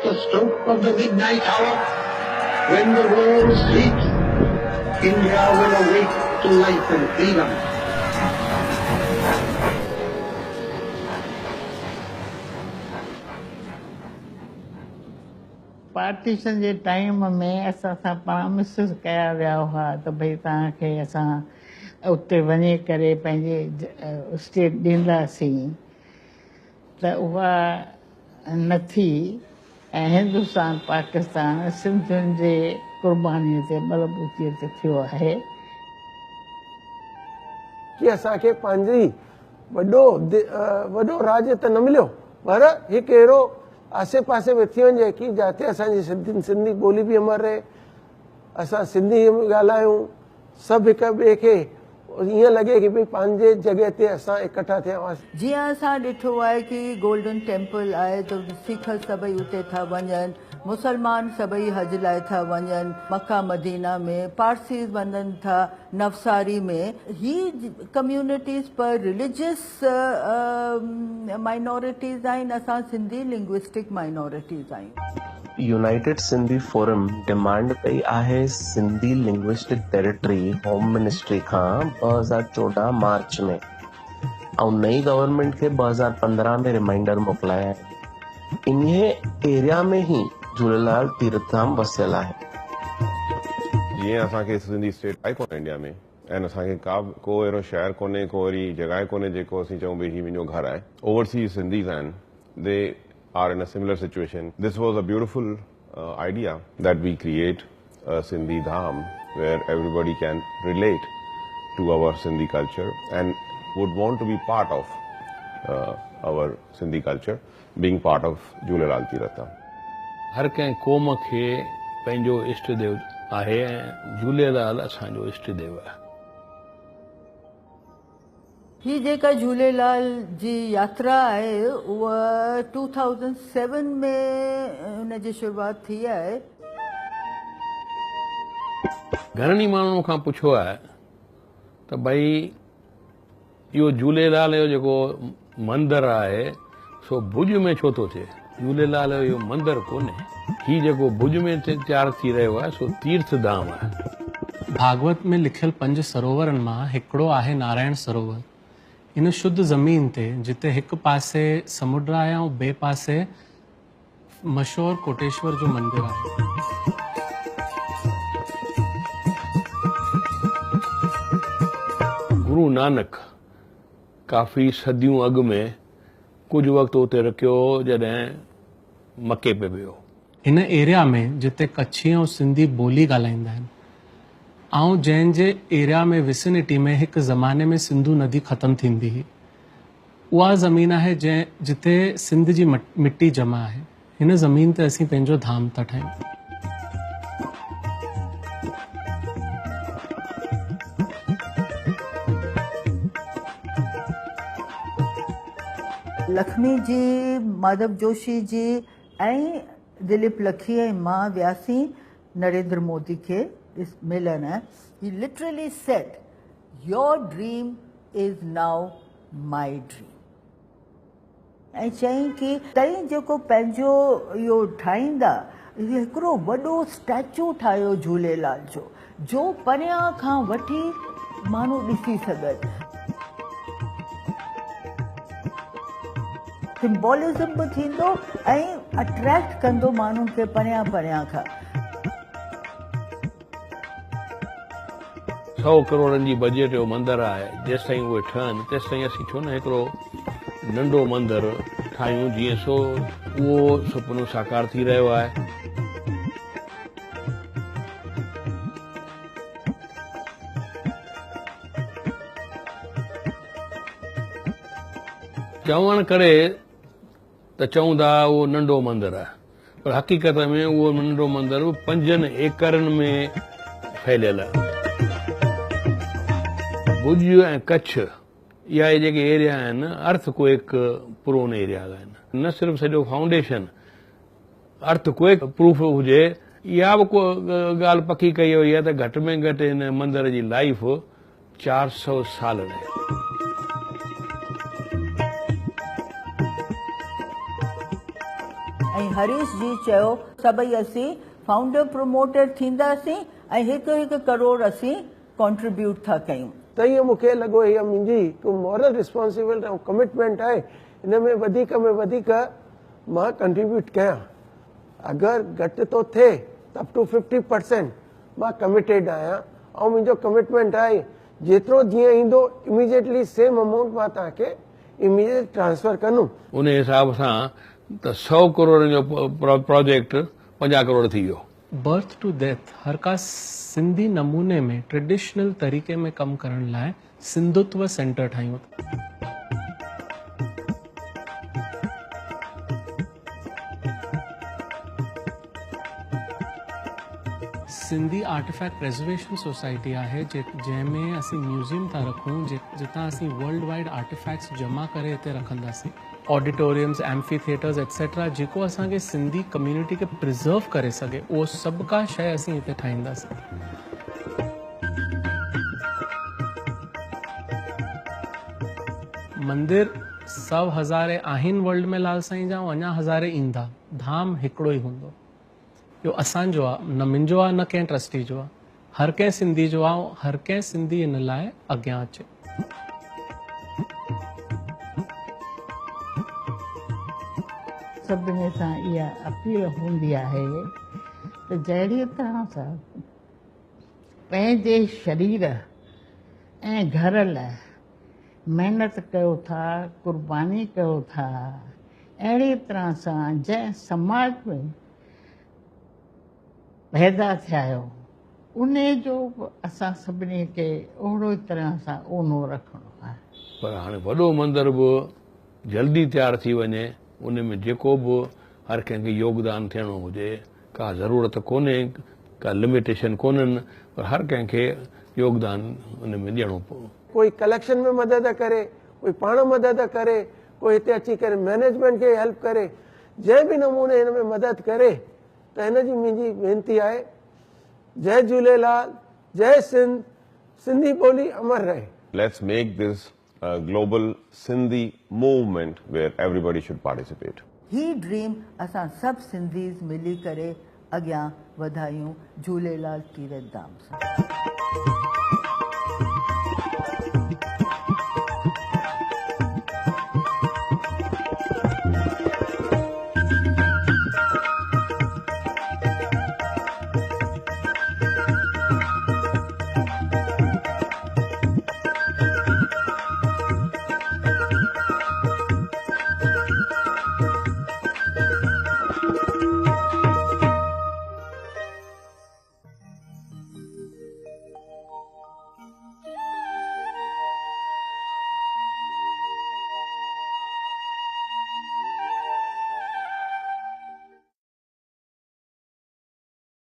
the stroke of the midnight hour, when the world sleeps, India will awake to life and freedom. Partition J time में असां सां promise कया विया हुआ त भई तव्हांखे असां उते वञी करे पंहिंजे स्टेट ॾींदासीं, त उहा न थी ऐं हिंदुस्तान पाकिस्तान सिंधियुनि जे क़ुर्बानीअ ते बलबूतीअ ते थियो आहे कि असांखे पंहिंजी वॾो राज त न मिलियो, पर हिकु अहिड़ो आसे पासे में थी वञे कि जिते असांजी सिंधी ॿोली बि अमर रहे, असां सिंधी ॻाल्हायूं, सभु हिक ॿिए खे ईअं लॻे कि भई पंहिंजे जॻह ते असां इकट्ठा थिया हुआसीं। जीअं असां ॾिठो आहे कि गोल्डन टेम्पल आहे त सिख सभई उते था वञनि, मुसलमान सभई हज लाइ था वञनि, मक्का मदीना में पारसीज़ वञनि था, नवसारी में। ही कम्यूनिटीज़ पर रिलीजियस माइनॉरिटीज़ आहिनि, असां सिंधी लिंग्विस्टिक माइनॉरिटीज़ आहियूं। यूनाइटेड सिंधी फोरम डिमांड कई आहे Sindhi linguistic territory home ministry खां 2014 मार्च में, ऐं नई गवर्नमेंट खे 2015 में रिमाइंडर मोकिलाया आहिनि। इन्हे एरिया में ही झूलेलाल तीर्थधाम वसियल आहे। जीअं असांखे सिंधी स्टेट आहे कोन इंडिया में, ऐं असांखे को अहिड़ो शहर कोन्हे, को अहिड़ी जॻह कोन्हे जेको असीं चऊं भई हीउ मुंहिंजो घर आहे। ओवरसीज़ सिंधीज़ आहिनि, दे are in a similar situation. This was a beautiful idea that we create a Sindhi Dham where everybody can relate to our Sindhi culture and would want to be part of our Sindhi culture, being part of Jhulelal Tirtha. हर कंहिं क़ौम खे पंहिंजो इष्ट देव आहे ऐं झूलेलाल असांजो इष्ट देव आहे। ही जेका झूलेलाल जी यात्रा आहे उहा 2007 में उन जी शुरूआत थी आहे। घणनि माण्हुनि खां पुछो आहे त भई इहो झूलेलाल जो जेको मंदरु आहे सो भुज में छो थो थिए? झूलेलाल जो इहो मंदरु कोन्हे, ही जेको भुज में तयारु थी रहियो आहे सो तीर्थ धाम आहे। भागवत में लिखियल 5 सरोवरनि मां हिकिड़ो आहे नारायण सरोवर। इन शुद्ध ज़मीन ते जिते हिकु पासे समुंड आहे ऐं ॿिए पासे मशहूर कोटेश्वर जो मंदिर आहे। गुरु नानक काफ़ी सदियूं अॻु में कुझु वक़्तु उते रखियो जॾहिं मके पे वियो। इन एरिया में जिते कच्छी ऐं सिंधी ॿोली ॻाल्हाईंदा आहिनि ऐं जंहिंजे एरिया में विसिनिटी में हिकु ज़माने में सिंधु नदी ख़तमु थींदी हुई, उहा ज़मीन आहे जिते सिंध जी मिट्टी जमा आहे। हिन ज़मीन ते असीं पंहिंजो धाम था ठाहियूं। लक्ष्मी जी, माधव जोशी जी ऐं दिलीप लखी ऐं मां वियासीं नरेंद्र मोदी खे मिलन है। He literally said, "Your dream is now my dream." ऐं चईं कि तई जेको पंहिंजो इहो ठाहींदा, हिकिड़ो वॾो स्टैचू ठाहियो झूलेलाल जो परियां खां वठी माण्हू ॾिसी सघनि। सिम्बोलिज़म बि थींदो ऐं अट्रैक्ट कंदो माण्हुनि खे परियां परियां खां। 100 करोड़नि जी बजट जो मंदरु आहे, जेसि ताईं उहे ठहनि तेसि ताईं असीं छो न हिकिड़ो नंढो मंदरु ठाहियूं जीअं सो उहो सुपिनो साकार थी रहियो आहे। चवण करे त चऊं था उहो नंढो मंदरु आहे, पर हक़ीक़त में उहो नंढो मंदरु 5 एकड़नि में फैलियल आहे। भुज ऐं कच्छ इहा जेके एरिया आहिनि अर्थक्वेक प्रोन एरिया आहिनि। न सिर्फ़ु सॼो फाउंडेशन अर्थक्वेक प्रूफ हुजे, इहा बि को ॻाल्हि पकी कई वई आहे त घटि में घटि हिन मंदर जी लाइफ 400 साल रहे। ऐं हरीश जी चयो सभई असीं फाउंडर प्रमोटर थींदासीं ऐं हिकु करोड़ असीं कॉन्ट्रीब्यूट था कयूं। त ईअं मूंखे लॻो हीअ मुंहिंजी हिकु मॉरल रिस्पॉन्सिबिलिटी ऐं कमिटमेंट आहे, हिन में वधीक मां कंट्रीब्यूट कयां। अगरि घटि थो थिए त अप टू 50% मां कमिटेड आहियां ऐं मुंहिंजो कमिटमेंट आहे जेतिरो जीअं ईंदो इमीडिएटली सेम अमाउंट मां तव्हांखे इमीडिएट ट्रांसफर कंदुमि। उन हिसाब सां त 100 करोड़ जो प्रोजेक्ट 50 करोड़ थी वियो। बर्थ टू डेथ हर का सिंधी नमूने में ट्रेडिशनल तरीक़े में कमु करण लाइ सिंधुत्व सेंटर ठाहियूं। सिंधी आर्टिफैक्ट प्रिजर्वेशन सोसाइटी है जैमें असी म्यूजियम था रखूं जिता असी वर्ल्ड वाइड आर्टिफैक्ट्स जमा करे हिते रखंदासीं। ऑडिटोरियम्स, एम्फी थिएटर्स एक्सेट्रा जेको असांखे सिंधी कम्युनिटी के प्रिजर्व करे सके उहो सभु का शइ असी हिते ठाहींदासीं। मंदिर 100 हज़ारे आहिनि वर्ल्ड में लाल साईं जा, अञा हज़ारे ईंदा। धाम हिकिड़ो ई हूंदो। इहो असांजो आहे, न मुंहिंजो आहे न कंहिं ट्रस्टी जो आहे, हर कंहिं सिंधी जो आहे। हर कंहिं सिंधी इन लाइ अॻियां अचे। सभिनी सां इहा अपील हूंदी आहे त जहिड़ी तरह सां पंहिंजे शरीर ऐं घर लाइ महिनत कयो था, क़ुर्बानी कयो था, अहिड़ी तरह सां जंहिं समाज में पैदा थिया आहियो उन जो असां सभिनी खे ओहिड़ो ई तरह सां ऊनो रखिणो आहे। पर हाणे वॾो मंदर बि जल्दी तयारु थी वञे, उन में जेको बि हर कंहिंखे योगदान थियणो हुजे, का ज़रूरत कोन्हे, का लिमिटेशन कोन्हनि, पर हर कंहिंखे योगदान उन में ॾियणो पवो। कोई कलेक्शन में मदद करे, कोई पाण मदद करे, कोई हिते अची करे मैनेजमेंट खे हेल्प करे, जंहिं बि नमूने हिन में मदद करे त हिन जी मुंहिंजी वेनती आहे। जय झूलेलाल, जय सिंध, सिंधी ॿोली अमर रहे। Let's make this a global Sindhi movement where everybody should participate. ही ड्रीम असां सभु सिंधीज़ मिली करे अॻियां वधायूं झूलेलाल तीरथ धाम सां।